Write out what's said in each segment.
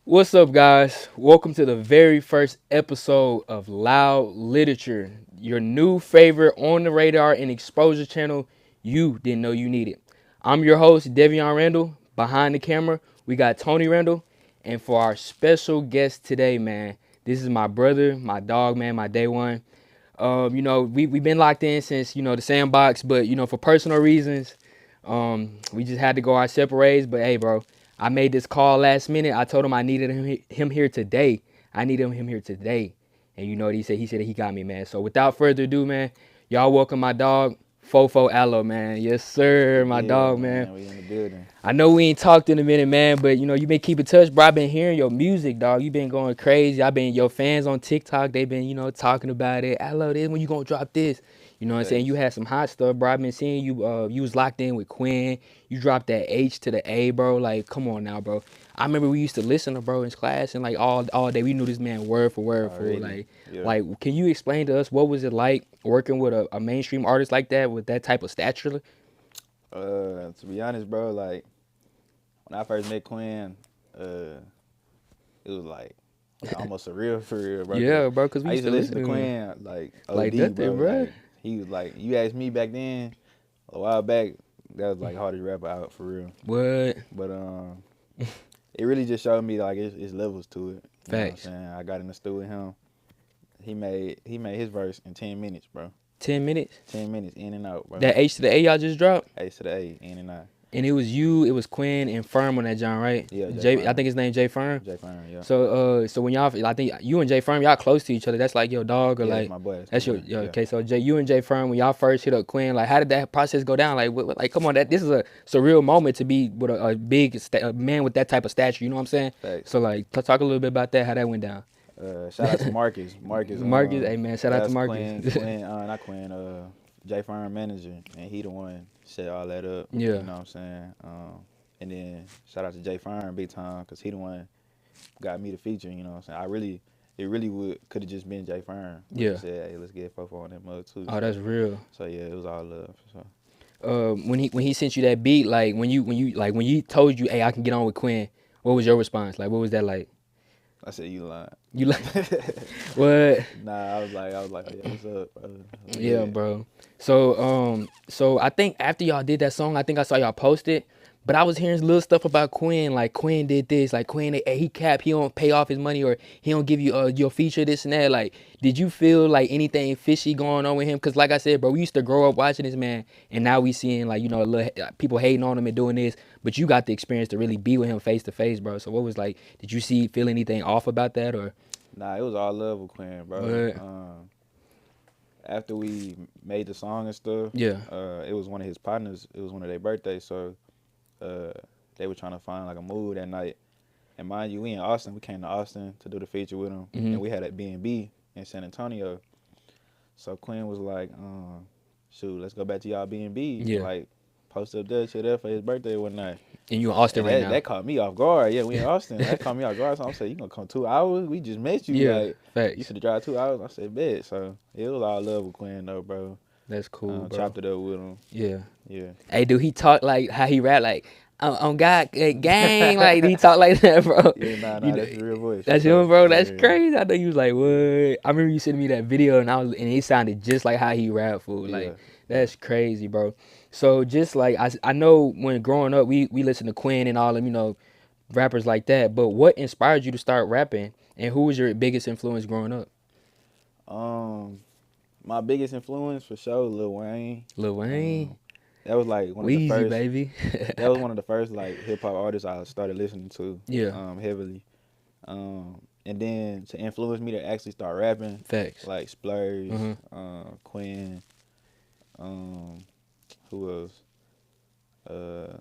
What's up, guys? Welcome to the very first episode of Loud Literature, your new favorite on the radar and exposure channel you didn't know you needed. I'm your host, Devion Randall. Behind the camera, we got Tony Randall. And for our special guest today, man, this is my brother, my dog, man, my day one. We've been locked in since, the sandbox, but, for personal reasons, we just had to go our separate ways. But hey, bro, I made this call last minute. I told him I needed him here today. I needed him here today. And you know what he said? He said he got me, man. So without further ado, man, y'all welcome my dog, Fofo Allo, man. Yes, sir, my Yeah, dog, man. man, we in the building. I know we ain't talked in a minute, man, but you been keeping touch, bro. I been hearing your music, dog. You been going crazy. I been your fans on TikTok. They been, talking about it. I love this. When you gonna drop this? You know what I'm saying? You Thanks. had some hot stuff, bro. I've been seeing you. You was locked in with Quinn. You dropped that H to the A, bro. Like, come on now, bro. I remember we used to listen to bro in class and like all day. We knew this man word for word for Already. like, Yeah. like. Can you explain to us what was it like working with a mainstream artist like that with that type of stature? To be honest, bro, like when I first met Quinn, it was like almost surreal for real, bro. Cause Yeah, bro. Cause we I used used to to listen listen to to him Quinn like like OD, nothing, bro. bro. Like he was like you asked me back then a while back. That was like hardest rapper out for real. What? But it really just showed me like it's levels to it. You know what I'm Facts. saying? I got in the studio with him. He made his verse in 10 minutes, bro. 10 minutes. 10 minutes in and out, bro. That H to the A y'all just dropped, A to the A, in and out. and it was you, it was Quinn and Firm on that John, right? Yeah, Jay Jay, I think Fine. his name Jay Firm. Jay Fine, yeah. So when y'all, I think you and Jay Firm, y'all close to each other. That's like your dog or Yeah, that's like my boy. That's my that's your boy. yeah, Yeah. okay. So you and Jay Firm, when y'all first hit up Quinn, like how did that process go down? Like like come on, this is a surreal moment to be with a big a man with that type of stature. You know what I'm saying? Facts. So like talk a little bit about that, how that went down. Shout out to Marcus. Marcus, Marcus, hey man, shout out to that's Marcus. Not Quinn, Jay Fine manager, and he the one set all that up. Yeah. You know what I'm saying? And then shout out to Jay Fine big time, cause he the one got me the feature. You know what I'm saying? It really could have just been Jay Fine. Yeah. He said, hey, let's get Fofo on that mug too. Oh, that's real. So yeah, it was all love. So. When he sent you that beat, like when you told you, hey, I can get on with Quinn, what was your response? Like, what was that like? I said you lying. You like what? Nah, I was like, yeah, what's up, bro? Yeah, bro. So I think after y'all did that song, I think I saw y'all post it. But I was hearing little stuff about Quinn, like Quinn did this, like Quinn, he cap, he don't pay off his money or he don't give you your feature this and that. Like, did you feel like anything fishy going on with him? Cause like I said, bro, we used to grow up watching this man, and now we seeing like a little, people hating on him and doing this. But you got the experience to really be with him face to face, bro. So what was like? Did you feel anything off about that or? Nah, it was all love with Quinn, bro. What? After we made the song and stuff, Yeah. it was one of his partners. It was one of their birthdays, so they were trying to find like a mood that night. And mind you, we in Austin. We came to Austin to do the feature with him, and we had a B&B in San Antonio. So Quinn was like, "Shoot, let's go back to y'all B&B." Yeah. Like, post up that shit there for his birthday one night. And you in Austin And right that, now? that caught me off guard. Yeah, we in Austin. That caught me off guard. So I'm saying, you gonna come 2 hours? We just met you. Yeah. Like, Facts. you should drive 2 hours. I said, bet. So it was all love with Quinn though, bro. That's cool, bro. Chopped it up with him. Yeah. Yeah. Hey, dude, he talk like how he rap like on God gang, like he talk like that, bro. Yeah, nah, You know, that's the real voice. that's for him, bro. That's sure. Yeah. crazy. I know you was like, what? I remember you sending me that video, and it sounded just like how he rap, fool. Like Yeah. that's crazy, bro. So just like I know when growing up, we listened to Quinn and all them, rappers like that. But what inspired you to start rapping, and who was your biggest influence growing up? My biggest influence for sure, Lil Wayne. Lil Wayne, That was like one of the Weezy, first. baby. That was one of the first like hip hop artists I started listening to. Yeah. Heavily. And then to influence me to actually start rapping, Facts. like Splurge, Mhm. Quinn, who else? The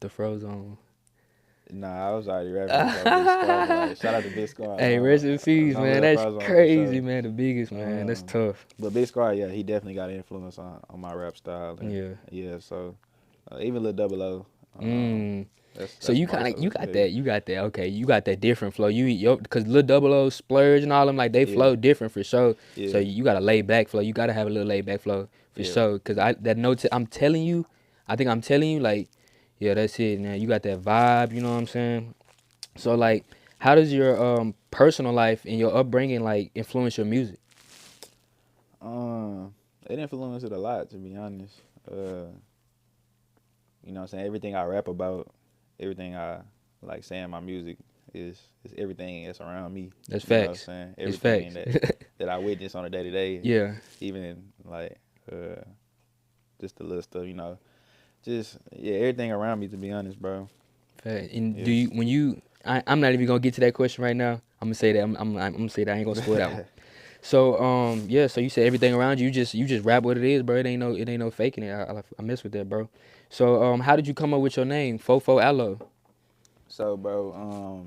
Frozone. Nah, I was already rapping. So Big Scar, like, shout out to Big Scar. Hey, rest in peace, I man. love That's Frozone for crazy, sure. man. The biggest, man. That's tough. But Big Scar, yeah, he definitely got an influence on my rap style. And, Yeah. Yeah, so even Lil Double O. So you that's kind of also you got big. that okay, you got that different flow. Cause Lil Double O, Splurge, and all them like they Yeah. flow different for sure. Yeah. So you got a laid back flow. You gotta have a little laid back flow for Yeah. sure. Cause I'm telling you, like, yeah, that's it, man. You got that vibe. You know what I'm saying? So like, How does your personal life and your upbringing like influence your music? It influenced it a lot, to be honest. You know what I'm saying? Everything I rap about, everything I like saying in my music is everything that's around me. That's You know what I'm facts. saying? It's Everything facts. that I witness on a day to day, Yeah. even in like uh just the little stuff, you know. Just yeah, everything around me, to be honest, bro. Fact. And do Yeah. you when you I'm not even gonna get to that question right now. I'm gonna say that I'm gonna say that I ain't gonna spoil that one. So yeah, so you said everything around you, you just rap what it is, bro. It ain't no faking it. I mess with that, bro. So how did you come up with your name, Fofo Allo? So, bro,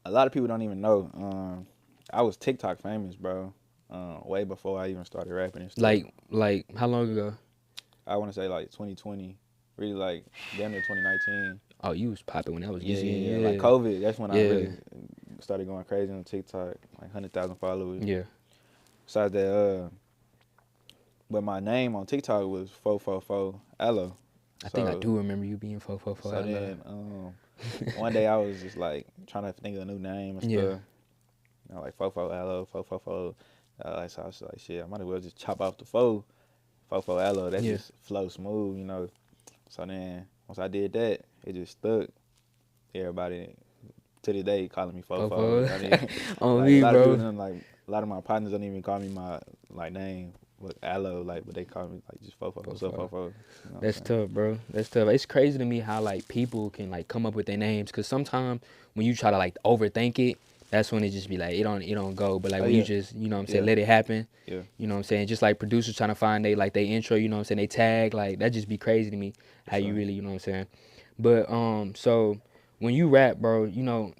a lot of people don't even know. I was TikTok famous, bro. Way before I even started rapping and stuff. Like how long ago? I want to say like 2020, really like damn near 2019. Oh, you was popping when that was Yeah, easy. yeah, yeah. Like Yeah, COVID, that's when I yeah, really started going crazy on TikTok. Like 100,000 followers. yeah. Besides that, but my name on TikTok was 444 Allo. I think I So, do remember you being Fofo so Allo. then, one day I was just like trying to think of a new name and Yeah, stuff. You know, like Fofo Allo, 444. So I was like, shit, I might as well just chop off the 444 Allo. That yeah. just flow smooth, you know. So then once I did that, it just stuck. Everybody to this day calling me Fofo. Fofo I mean, on like a me, lot of people bro. don't like a lot of my partners don't even call me my like name, but Allo, like, but they call me like just Fofo. What's up, Fofo. Fofo? You know what I'm That's saying? tough, bro. That's tough. It's crazy to me how like people can like come up with their names, cause sometimes when you try to like overthink it, that's when it just be like it don't go. But like Oh when you yeah, just what I'm saying, yeah, let it happen. yeah, You know what I'm saying? Just like producers trying to find they intro, what I'm saying, they tag, like that just be crazy to me for how you sure. really, what I'm saying. But so when you rap, bro,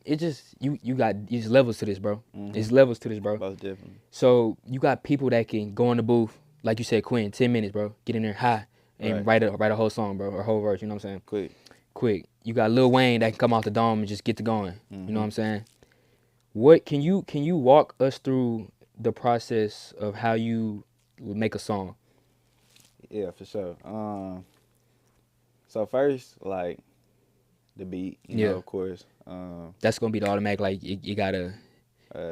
it just you got these levels to this, bro. Mhm. It's levels to this, bro. Most definitely. So you got people that can go in the booth, like you said, Quinn, 10 minutes, bro. Get in there high and Right. write a whole song, bro, or a whole verse. You know what I'm saying? Quick. Quick. You got Lil Wayne that can come off the dome and just get to going. You know what Mhm. I'm saying? What can you walk us through the process of how you make a song? Yeah, for sure. So first, like the beat, you know, Yeah, of course. that's gonna be the automatic. Like you gotta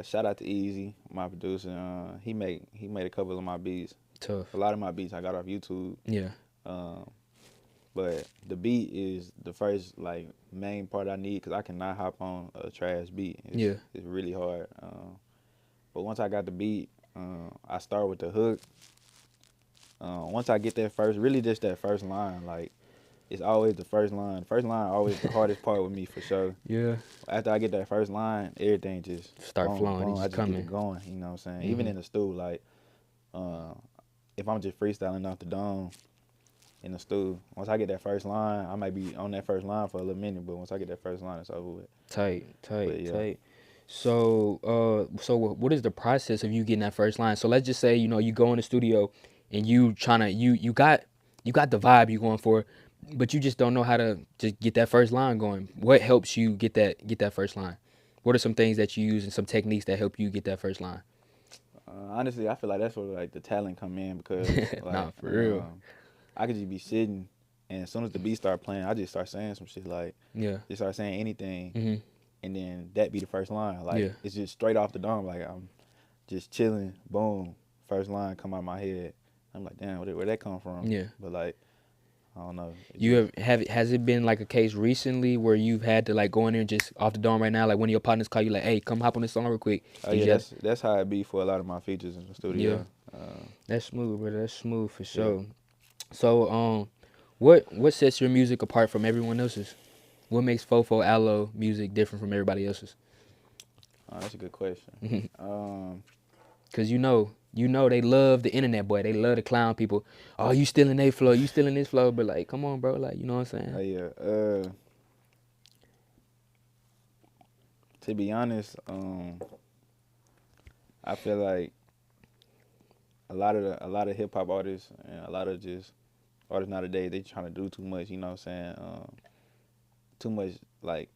Shout out to Easy, my producer. He made a couple of my beats. tough. A lot of my beats I got off YouTube. Yeah, Um, but the beat is the first like main part I need because I cannot hop on a trash beat. It's yeah, it's really hard. But once I got the beat, I start with the hook. Once I get that first, really just that first line, like it's always the first line. First line always the hardest part with me for sure. yeah. After I get that first line, everything just Start boom, flowing. It's boom. I just just get coming. it going. You know what I'm saying? Even Mhm. in the stool, like uh, if I'm just freestyling off the dome in the stool, once I get that first line, I might be on that first line for a little minute, but once I get that first line, it's over with. Tight, But tight, yeah, tight. So what is the process of you getting that first line? So let's just say you go in the studio and you trying to you got the vibe you going for, but you just don't know how to just get that first line going. What helps you get that first line? What are some things that you use and some techniques that help you get that first line? honestly, I feel like that's where like the talent come in because Nah, like for real. I could just be sitting, and as soon as the beat start playing, I just start saying some shit like Yeah. just start saying anything, Mhm. and then that be the first line. Yeah. Like it's just straight off the dome. Like I'm just chilling, boom, first line come out my head. I'm like, damn, where that come from? Yeah. But like, I don't know. It You just has it been like a case recently where you've had to like go in there and just off the dome right now, like one of your partners call you like, hey, come hop on this song real quick. oh You yeah, just that's how it be for a lot of my features in the yeah, studio. that's smooth, brother. That's smooth for Yeah, sure. So what sets your music apart from everyone else's? What makes Fofo Allo music different from everybody else's? that's a good question. Um, Cause they love the internet, boy. They love to clown people. Oh, you stealing their flow, you stealing this flow, but like, come on, bro. Like, you know what I'm oh saying? yeah. To be honest, I feel like a lot of hip hop artists and a lot of just artists nowadays they trying to do too much. You know what I'm saying? Too much like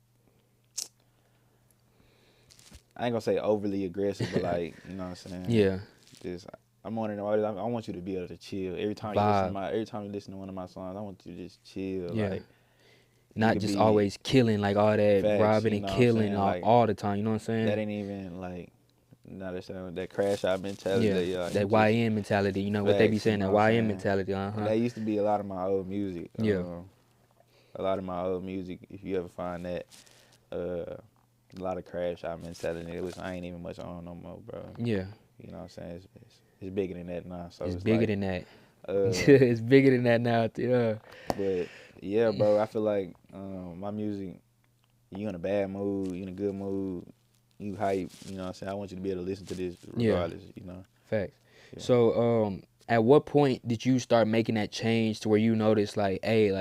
I ain't gonna say overly aggressive, but like you know what I'm saying? Yeah, Just I'm one of them artists. I want you to be able to chill every time you listen to vibe. one of my songs. I want you to just chill. Yeah. Like You not could just be always killing like all that facts, robbing you and know what I'm killing saying? Like all the time. You know what I'm saying? that ain't even like not that crash out mentality. Yeah, That that it just YN mentality. You know what they be facts, you saying, know that what I'm YN saying? mentality. And that used to be a lot of my old music. Yeah. A lot of my old music, if you ever find that, a lot of crash out mentality. I ain't even much on no more, bro. Yeah. You know what I'm saying? It's bigger than that now. So It's it's bigger like, than that. uh, It's bigger than that now. Yeah. but yeah, bro. I feel like my music. You in a bad mood, you in a good mood, you hype. You know what I'm saying? I want you to be able to listen to this Yeah. regardless. You know. Facts. Yeah. So, at what point did you start making that change to where you noticed like, hey,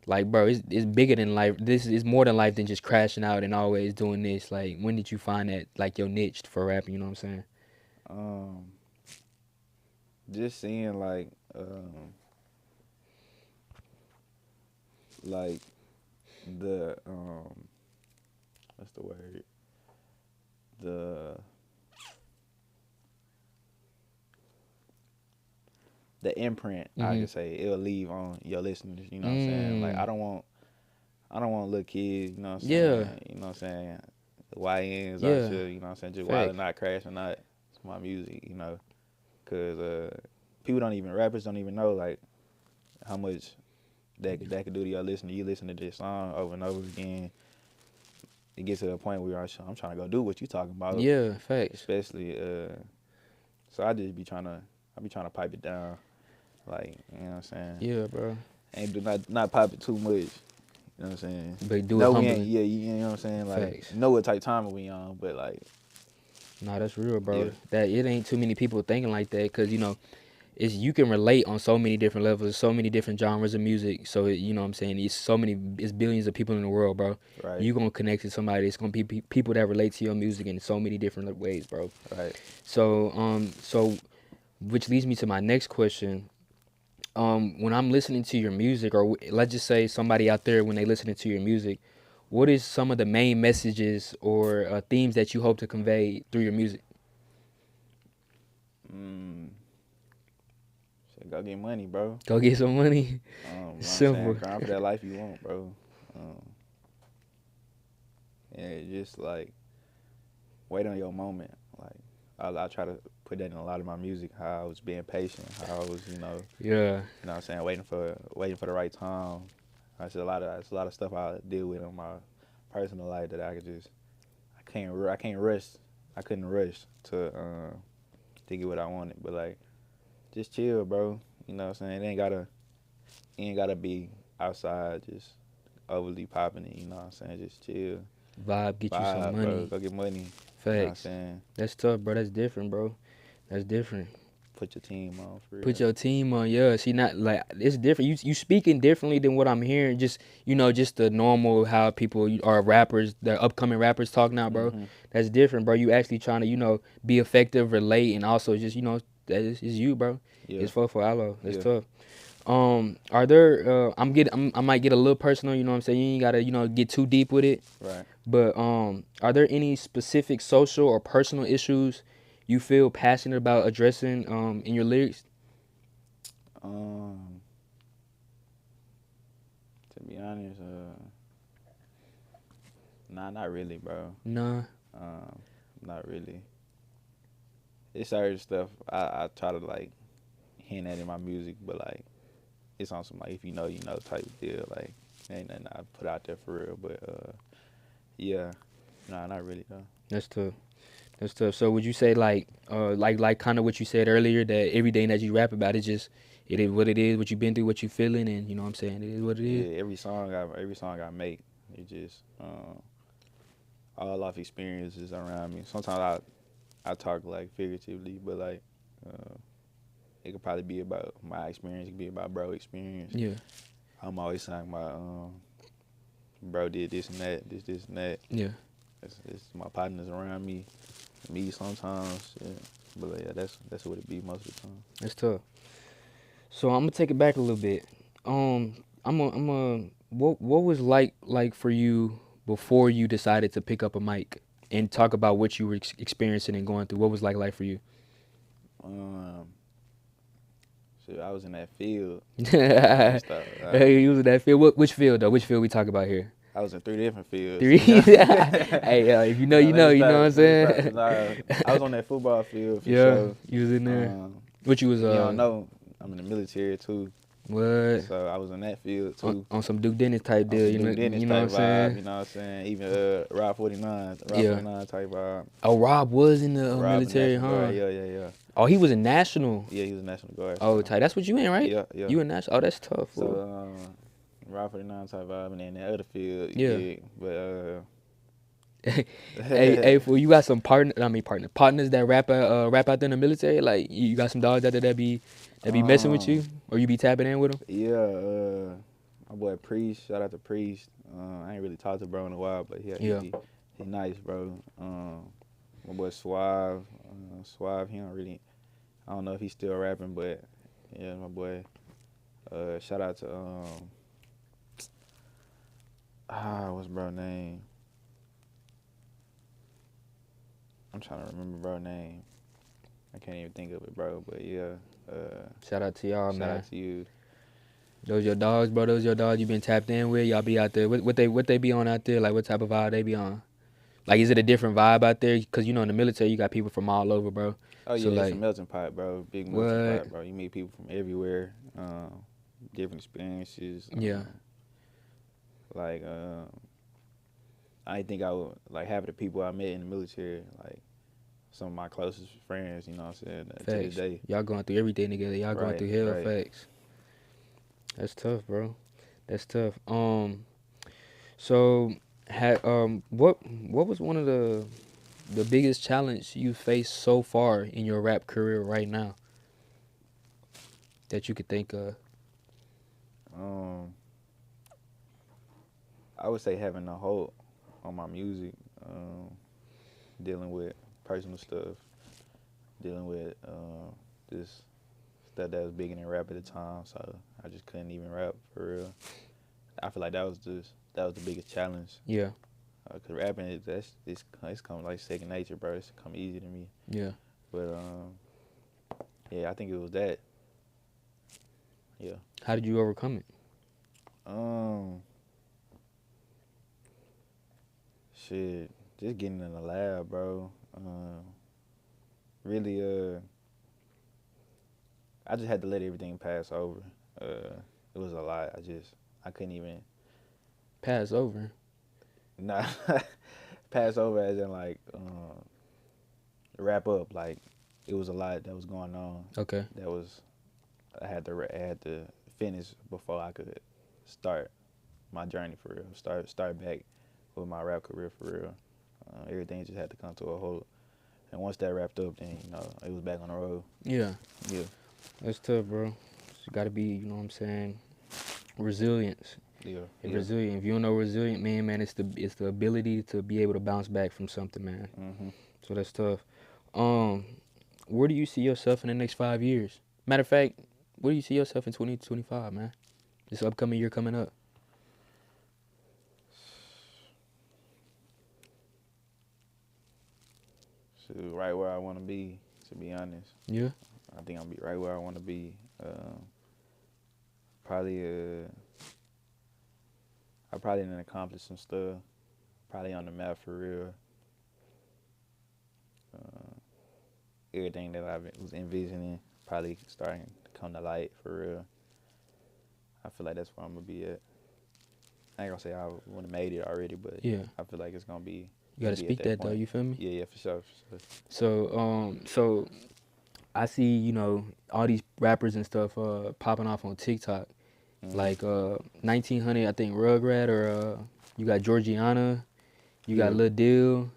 like, bro, it's bigger than life. This is more than life than just crashing out and always doing this. Like, when did you find that like your niche for rapping? You know what I'm saying? Um, just seeing like the what's the word? The the imprint I Mhm. can say it'll leave on your listeners. You know what I'm saying? Like Mm. I don't want little kids. You know what I'm Yeah. saying? You know what I'm saying? YNs out Yeah. here. You know what I'm saying? Just Facts. wilding, not crashing, not to my music. You know, cause people don't even rappers don't even know like how much that could do to your listener. You listen to this song over and over again. It gets to a point where I'm trying to go do what you talking about. Yeah. Facts. Especially so I be trying to pipe it down. Like, you know what I'm saying? Yeah, bro. Ain't do not pop it too much. You know what I'm saying? But do it No, we ain't. humbling. Yeah, you know what I'm saying. Like, Facts. know what type of time we on, but like, Nah, that's real, yeah, bro. That it ain't too many people thinking like that, cause it's you can relate on so many different levels, so many different genres of music. So you know what I'm saying, it's billions of people in the world, bro. right, You gonna connect to somebody. It's gonna be people that relate to your music in so many different ways, bro. right. So which leads me to my next question. When I'm listening to your music, or let's just say somebody out there when they listening to your music, what is some of the main messages or themes that you hope to convey through your music? Mm, shit, go get money, bro. Go get some money. You know what I'm saying? Simple. Grind for that life you want, bro. Um, and just like wait on your moment. Like I try to put that in a lot of my music. How I was being patient. How I was, Yeah. you know what I'm saying, waiting for the right time. It's a lot of stuff I deal with in my personal life that I can't rush. I couldn't rush to get what I wanted. But like just chill, bro. You know what I'm saying? It ain't gotta be outside just overly popping it, you know what I'm saying? Just chill. Vibe, get you some Vibe, bro. money. Go get money. You know what I'm Facts. saying? That's tough, bro. That's different, bro. That's different. Put your team on for Put real. your team on, yeah. See, not like it's different. You speaking differently than what I'm hearing. Just just the normal how people are rappers, the upcoming rappers talk now, bro. Hmm. That's different, bro. You actually trying to be effective, relate, and also just that is you, bro. Yeah, It's for Allo. That's yeah, tough. Are there? I might get a little personal. You know what I'm saying? You ain't gotta get too deep with it. right. But are there any specific social or personal issues you feel passionate about addressing in your lyrics? Um, to be honest, nah, not really, bro. Nah. Um, not really. It's certain stuff I try to like hint at in my music, but like it's on some like if you know type of deal. Like ain't nothing I put out there for real, but yeah, nah, not really though. That's tough. That's tough. So would you say like kind of what you said earlier that everything that you rap about is just it is what it is, what you've been through, what you feeling, and you know what I'm saying, it is what it is. Yeah, every song I make, it just all off experiences around me. Sometimes I talk like figuratively, but like uh, it could probably be about my experience. It could be about bro experience. Yeah. I'm always talking about bro did this and that, this and that. Yeah. It's my partners around me sometimes. Yeah. But like, yeah, that's what it be most of the time. That's tough. So I'm gonna take it back a little bit. What was like for you before you decided to pick up a mic and talk about what you were experiencing and going through? What was like for you? Um, Shit, I was in that field. Hey, Stop. you was in that field. Which field though? Which field we talk about here? I was in 3 different fields. Three. Hey, if you know, you Let know. me You know what stop. I'm Let me stop. saying? Nah, I was on that football field for Yeah, sure. you was in there. Um, What you was if you don't know, I'm in the military too. what So I was in that field too. on some Duke Dennis type On deal? some You know, Duke Dennis you know what I'm type vibe, saying? you know what I'm saying? Even Rob 49, Rob Yeah. 49 type vibe. Oh, Rob was in the Rob in military, National huh? Guard, yeah. Oh, he was in national. Yeah, he was National Guard, Oh, so tight. That's what you in, right? yeah. You in national? Oh, that's tough, fool. So Rob 49 type vibe, and then the other field, you Yeah. get, but Hey, fool, you got some partners that rap out there in the military. Like you got some dogs out there that be messing with you, or you be tapping in with them. yeah, my boy Priest, shout out to Priest. I ain't really talked to bro in a while, but Yeah. he nice, bro. My boy Suave, Suave, he don't really, I don't know if he's still rapping, but yeah, my boy. Shout out to what's bro name? I'm trying to remember bro name. I can't even think of it, bro. But yeah, Shout out to y'all, shout man. out to you. Those your dogs, bro. Those your dogs you been tapped in with. Y'all be out there. What they be on out there? Like what type of vibe they be on? Like is it a different vibe out there? Cause you know in the military you got people from all over, bro. Oh So yeah, it's a like melting pot, bro. Big melting what? pot, bro. You meet people from everywhere, different experiences. Yeah. Like I think I would like half of the people I met in the military, like some of my closest friends. You know what I'm saying? To this Facts. day. Y'all going through everything together. Y'all going Right, through hell. right. Facts. That's tough, bro. That's tough. So what was one of the biggest challenge you faced so far in your rap career right now that you could think of? Um, I would say having a hold on my music, dealing with personal stuff, dealing with this stuff that was big in rap at the time. So I just couldn't even rap for real. I feel like that was the biggest challenge. Yeah. Cause rapping it's come like second nature, bro. It's come easy to me. Yeah. But yeah, I think it was that. Yeah. How did you overcome it? Shit, just getting in the lab, bro. Really, I just had to let everything pass over. It was a lot. I couldn't even Pass over. not pass over as in like wrap up. Like it was a lot that was going on. Okay. That was I had to finish before I could start my journey for real. Start back with my rap career for real. Everything just had to come to a halt. And once that wrapped up, then it was back on the road. Yeah. Yeah. That's tough, bro. You gotta be, you know what I'm saying, resilience. Yeah. Resilient. If you don't know resilient, man, it's the ability to be able to bounce back from something, man. Mhm. So that's tough. Where do you see yourself in the next 5 years? Matter of fact, where do you see yourself in 2025, man? This upcoming year coming up. Shoot, right where I want to be. To be honest, Yeah. I think I'll be right where I want to be. Probably, I probably didn't accomplish some stuff. Probably on the map for real. Everything that I was envisioning probably starting to come to light for real. I feel like that's where I'm gonna be at. I ain't gonna say I would have made it already, but Yeah. I feel like it's gonna be. You gotta be speak at that though. point. You feel me? Yeah, for sure. So I see, all these rappers and stuff popping off on TikTok. Mhm. Like 1900, I think Rugrat, or you got Georgiana, you got Yeah. Lil Deal,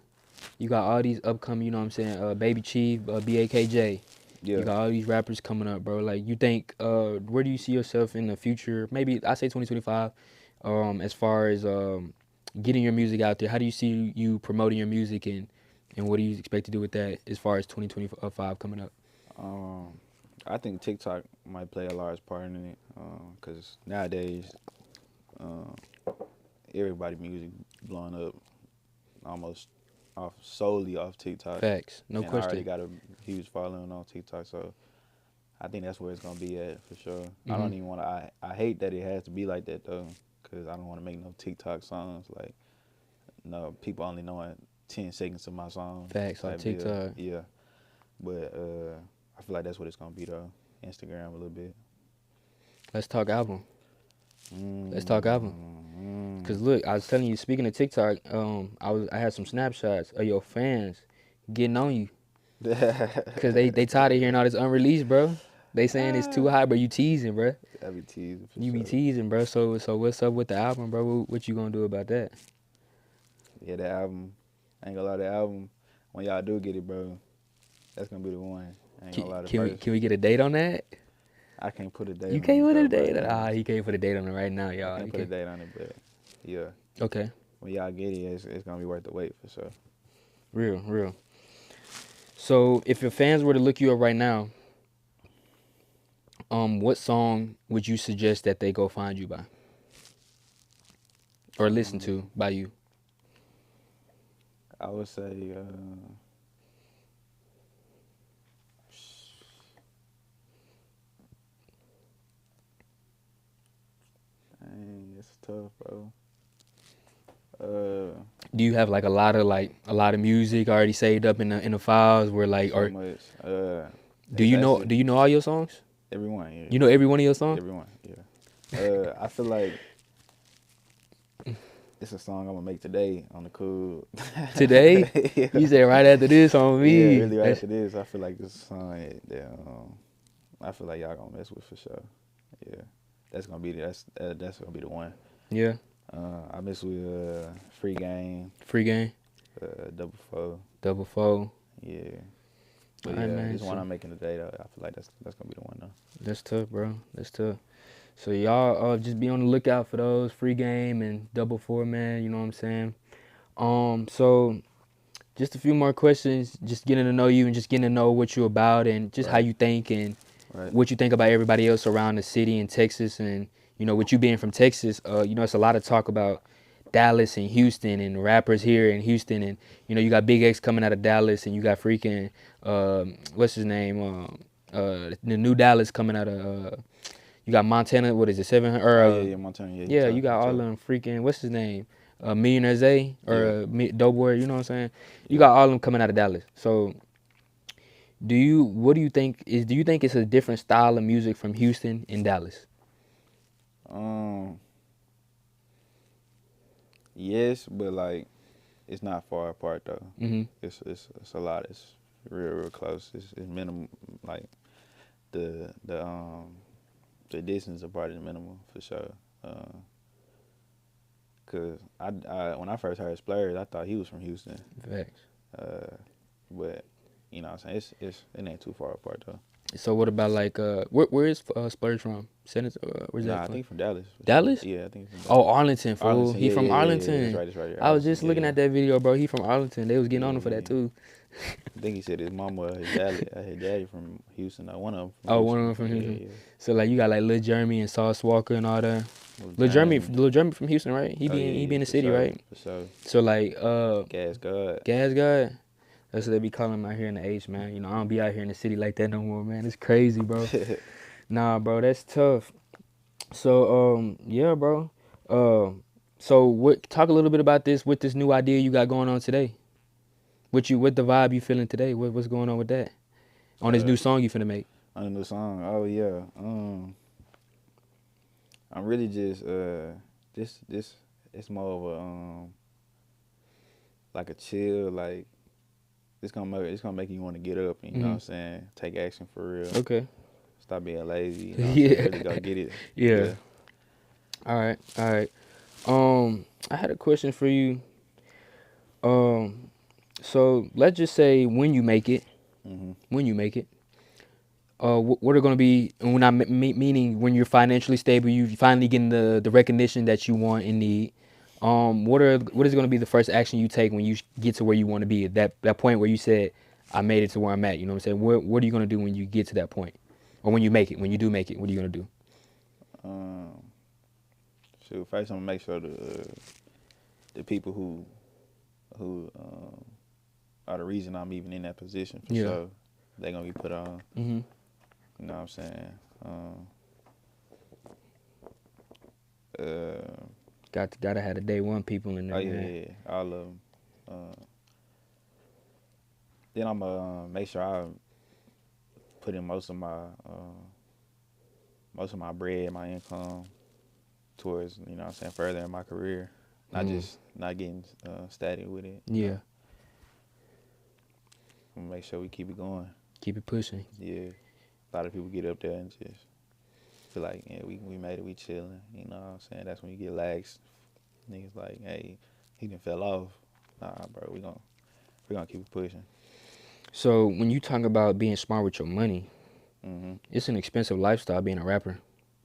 you got all these upcoming, you know what I'm saying, Baby Chief, BAKJ. Yeah. You got all these rappers coming up, bro. Like you think, where do you see yourself in the future? Maybe I say 2025. As far as getting your music out there, how do you see you promoting your music, and what do you expect to do with that as far as 2025 coming up? I think TikTok might play a large part in it, cause nowadays, um, everybody music blowing up almost solely off TikTok. Facts, no And I already question. got a huge following on TikTok, so I think that's where it's gonna be at for sure. I don't even want to. I hate that it has to be like that though, cause I don't want to make no TikTok songs like no people only knowing 10 seconds of my song Facts on type deal. TikTok. Yeah, but I feel like that's what it's gonna be though. Instagram a little bit. Let's talk album. Let's talk album. Mm-hmm. Cause look, I was telling you, speaking of TikTok, I had some snapshots of your fans getting on you, cause they tired of hearing all this unreleased, bro. They saying it's too high, but you teasing, bro. I be teasing for You be sure. teasing, bro. So what's up with the album, bro? What you gonna do about that? Yeah, that album. I ain't gonna lie, that album. When y'all do get it, bro, that's gonna be the one. I ain't gonna lie, the first. Can we get a date on that? I can't put a date You on can't it put though, a date bro. on. He can't put a date on it right now, I y'all. can't He put a date on it, but yeah. Okay. When y'all get it, it's gonna be worth the wait for sure. Real. So if your fans were to look you up right now, what song would you suggest that they go find you by? Or listen to by you? I would say, dang, it's tough, bro. Do you have like a lot of music already saved up in the files where like So or much. do It's actually you know all your songs? everyone. Yeah, You know every one of your songs? everyone. Yeah. I feel like it's a song I'm gonna make today on the cool. Today? Yeah. You said right after this on me. Yeah, really right after this. I feel like this is a song that I feel like y'all gonna mess with for sure. Yeah, that's gonna be the one. Yeah. I mess with Free Game, Free Game, Double Four. Double Four. Yeah, but Alright, yeah, man, this one so- I'm making today though. I feel like that's gonna be the one though. That's tough, bro. That's tough. So y'all just be on the lookout for those Free Game and Double Four, man. You know what I'm saying? So just a few more questions, just getting to know you and just getting to know what you're about and just how Right. you think and Right. what you think about everybody else around the city in Texas. And you know, with you being from Texas, it's a lot of talk about Dallas and Houston and rappers here in Houston, and you know, you got Big X coming out of Dallas, and you got freaking what's his name, the new Dallas coming out of. You got Montana. What is it? 700. Oh yeah, Montana. Yeah, Yeah, you got all of them freaking. What's his name? Millionaire Zay or Dope Boy. You know what I'm saying? You got all of them coming out of Dallas. So, what do you think is? Do you think it's a different style of music from Houston and Dallas? Yes, but like it's not far apart though. Mm-hmm. It's a lot. It's real close. It's minimum. Like the distance apart is minimal for sure. Cause I when I first heard Splurge, I thought he was from Houston. Facts. But you know what I'm saying, it ain't too far apart though. So what about like where is Splurge from? Senator, where's that Nah, I from? think from Dallas. Dallas? Sure. Yeah, I think from Dallas. Oh, Arlington, fool. Arlington. He Yeah, from yeah, Arlington. That's right. I was just looking at that video, bro. He from Arlington. They was getting on him for that Yeah. too. I think he said his mama or his daddy from Houston. One of them. Oh, one of them from Houston. Yeah. So like you got like Lil Jeremy and Sauce Walker and all that. Lil Jeremy from Houston, right? He be in the city, sure, right? For sure. So like Gas God. Gas God. That's what they be calling him out here in the H, man. You know, I don't be out here in the city like that no more, man. It's crazy, bro. Nah, bro, that's tough. So yeah, bro. So talk a little bit about this with this new idea you got going on today. What the vibe you feeling today? What's going on with that? On this new song you finna make. On the new song. Oh yeah. I'm really just this it's more of a like a chill, like it's gonna make you want to get up and you know what I'm saying, take action for real. Okay. Stop being lazy. You know Yeah. Really go get it. Yeah. All right. I had a question for you. So let's just say when you make it, what are going to be? And when meaning when you're financially stable, you finally getting the recognition that you want and need. What is going to be the first action you take when you get to where you want to be? At that point where you said, I made it to where I'm at. You know what I'm saying? What are you going to do when you get to that point, or when you make it? When you do make it, what are you going to do? Shoot, first I'm gonna make sure the people who are the reason I'm even in that position for sure, they gonna be put on. You know what I'm saying? Uh, Gotta have the day one people in there, oh yeah, man. yeah, all of them. Then I'm gonna make sure I put in most of my bread, my income towards, you know what I'm saying, further in my career. Not just not getting static with it. You Yeah. know? I'm gonna make sure we keep it going. Keep it pushing. Yeah. A lot of people get up there and just feel like, yeah, we made it, we chilling. You know what I'm saying? That's when you get lax. Niggas like, hey, he done fell off. Nah, bro, we gonna keep it pushing. So when you talk about being smart with your money, Mm-hmm. it's an expensive lifestyle being a rapper.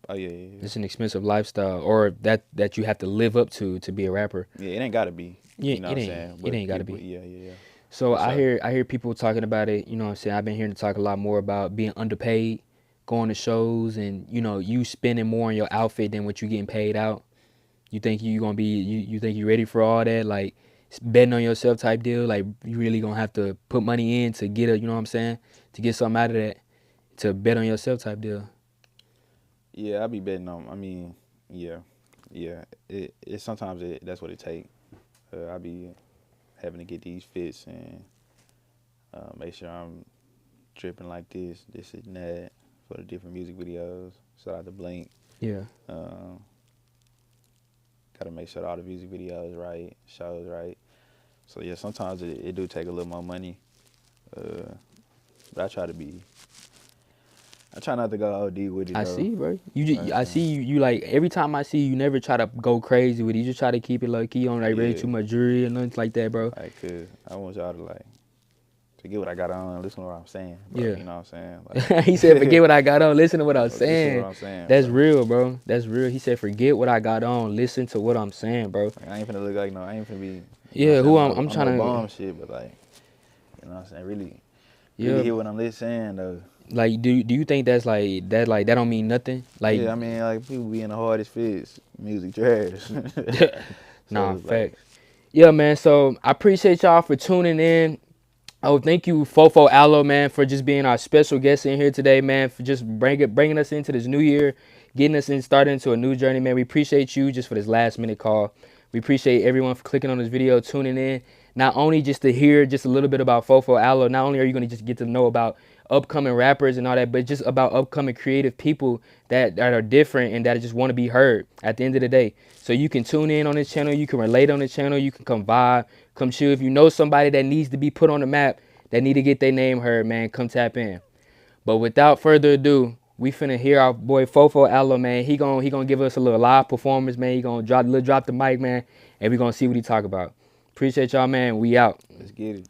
Oh yeah, yeah, yeah. It's an expensive lifestyle, or that you have to live up to be a rapper. Yeah, it ain't gotta be. Yeah, You know what I'm saying? it But ain't gotta people, be. yeah, yeah, yeah. So For sure. I hear people talking about it. You know what I'm saying? I've been hearing to talk a lot more about being underpaid, going to shows, and you spending more on your outfit than what you getting paid out. You think you gonna be you think you ready for all that? Like betting on yourself type deal. Like you really gonna have to put money in to get you know what I'm saying? To get something out of that. To bet on yourself type deal. Yeah, I be betting on. I mean, yeah, yeah. It sometimes that's what it take. I be having to get these fits and make sure I'm tripping like this and that for the different music videos. Shout out to Blink. Yeah. Gotta make sure all the music videos right, shows right. So yeah, sometimes it do take a little more money. But I try not to go OD with it I though. see, bro. I see you like every time I see you, never try to go crazy with it. You just try to keep it low key. You don't like really Yeah. too much jewelry or nothing like that, bro. Like, cause I want y'all to get what I got on and listen to what I'm saying. Bro. Yeah. You know what I'm saying? Like, He said, "Forget what I got on. Listen to what I'm listen to saying." what I'm saying. That's bro. real, bro. That's real. He said, "Forget what I got on. Listen to what I'm saying, bro." Like, I ain't finna look like I ain't finna be. Yeah, know what who I'm trying no to. bomb shit, but like, you know what I'm saying? Really Yeah. hear what I'm saying though. Like, do you think that's like that don't mean nothing? Like, Yeah, I mean, like people be in the hardest fits, music trash. nah, it's facts. like, Yeah, man. So I appreciate y'all for tuning in. Oh, thank you, Fofo Allo, man, for just being our special guest in here today, man, for just bringing us into this new year, getting us started into a new journey, man. We appreciate you just for this last minute call. We appreciate everyone for clicking on this video, tuning in. Not only just to hear just a little bit about Fofo Allo, not only are you going to just get to know about upcoming rappers and all that, but just about upcoming creative people that are different and that just want to be heard at the end of the day. So you can tune in on this channel, you can relate on the channel, you can come vibe, come chill. If you know somebody that needs to be put on the map, that need to get their name heard, man, come tap in. But without further ado, we finna hear our boy Fofo Allo, man. He gonna give us a little live performance, man. He gonna drop the mic, man, and we gonna see what he talk about. Appreciate y'all, man. We out. let's get it.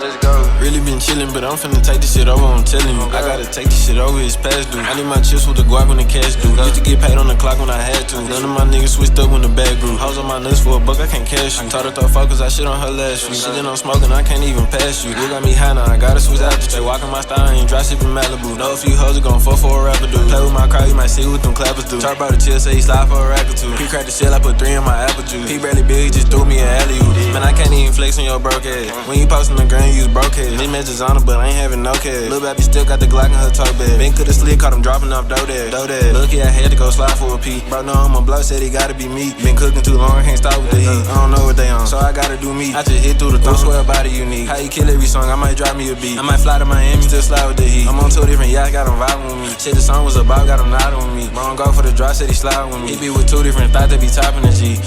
Let's go. Really been chillin', but I'm finna take this shit over, I'm telling you. I gotta take this shit over, it's past due. I need my chips with the guac when the cash due. Used to get paid on the clock when I had to. None of my niggas switched up when the bag grew. Hoes on my nuts for a buck, I can't cash you. Told her throw focus, I shit on her last week. She did I'm smoking, I can't even pass you. You got me high now, I gotta switch out the straight. Walking my style, I ain't dry sippin' Malibu. Know a few hoes are gon' fuck for a rapper, dude. Play with my car, you might see what them clappers do. Talk about the chill, say he slide for a rack or two. He cracked the shell, I put 3 in my apple juice. He barely big, just threw me an alley-oop. Man, I can't even flex on your broke ass. When you postin' the gram, you use broke ass. This message on her, but I ain't having no cash. Lil' baby still got the Glock in her toe bag. Been coulda slid, caught him dropping off dough dad. Lucky I had to go slide for a pee. Bro, no, I'm a blow, said he gotta be me. Been cooking too long, can't stop with the heat. I don't know what they on, so I gotta do me. I just hit through the thumb, swear about it unique. How you kill every song, I might drop me a beat. I might fly to Miami, still slide with the heat. I'm on 2 different yachts, got him vibing with me. Shit, the song was about, got him nodding with me. Bro, don't go for the drop, said he slide with me. He be with 2 different thoughts, they be topping the G.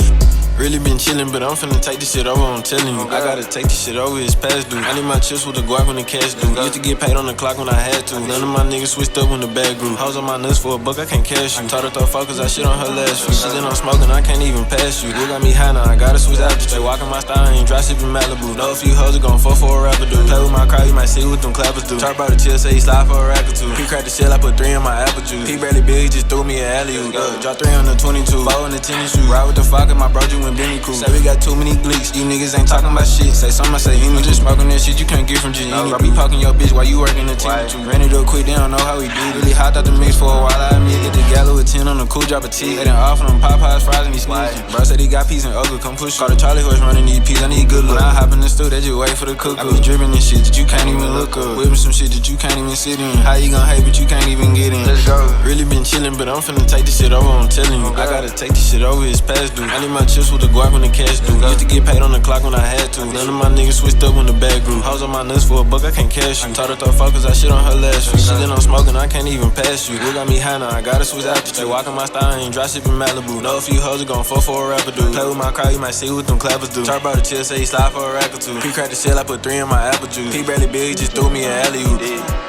Really been chillin', but I'm finna take this shit over, I'm telling you. I gotta take this shit over, it's past due. I need my chips with the guac when the cash due. Used to get paid on the clock when I had to. None of my niggas switched up when the bag grew. Hoes on my nuts for a buck, I can't cash you. Told her throw focus, I shit on her last week. She did I'm smoking, I can't even pass you. You got me high now, I gotta switch out the straight. Walking my style, I ain't dry sippin' Malibu. Know a few hoes are gon' fuck for a rapper, dude. Play with my car, you might might see what them clappers do. Talk about the chill, say he slide for a rack or two. He cracked the shell, I put 3 in my apple juice. He barely big, he just threw me an alley-oop. Drop 3 on the 22, 4 in the tennis shoes. Ride with the fuck and my bro just went Benny cool. Say we got too many gleeks, you niggas ain't talking about shit. Say something, I say any. Just smoking that shit you can't get from G. I be poking your bitch while you working the team. Ran it up quick, they don't know how we did. Really hot out the mix for a while, I admit. Get the gallo with 10 on the cool, drop a T. They done off on them Popeyes, fries, and he sneezing. Bro said he got peas and ogre, come push. Call the Charlie horse running these peas, I need good look. When I hop in the stool, they just wait for the cook. I be dripping this shit that you can't even look up. Whipping some shit that you can't even sit in. How you gon' hate but you can't even get in? Let's go. Really been chillin', but I'm finna take this shit over, I'm telling you. I gotta take this shit over, it's past due. I need my chips with the guac when the cash due. Used to get paid on the clock when I had to. None of my niggas switched up when the bag grew. Hoes on my nuts for a buck, I can't cash you. Told her throw focus, I shit on her last week. She done I'm smoking, I can't even pass you. Who got me high now, I gotta switch altitude. Walking my style, I ain't dry sippin' Malibu. Know a few hoes are gon' fuck for a rapper dude. Play with my crowd, you might see what them clappers do. Talk about the chill, say he slide for a rack or two. He cracked the shell, I put 3 in my apple juice. He barely big, he just threw me an alley-oop.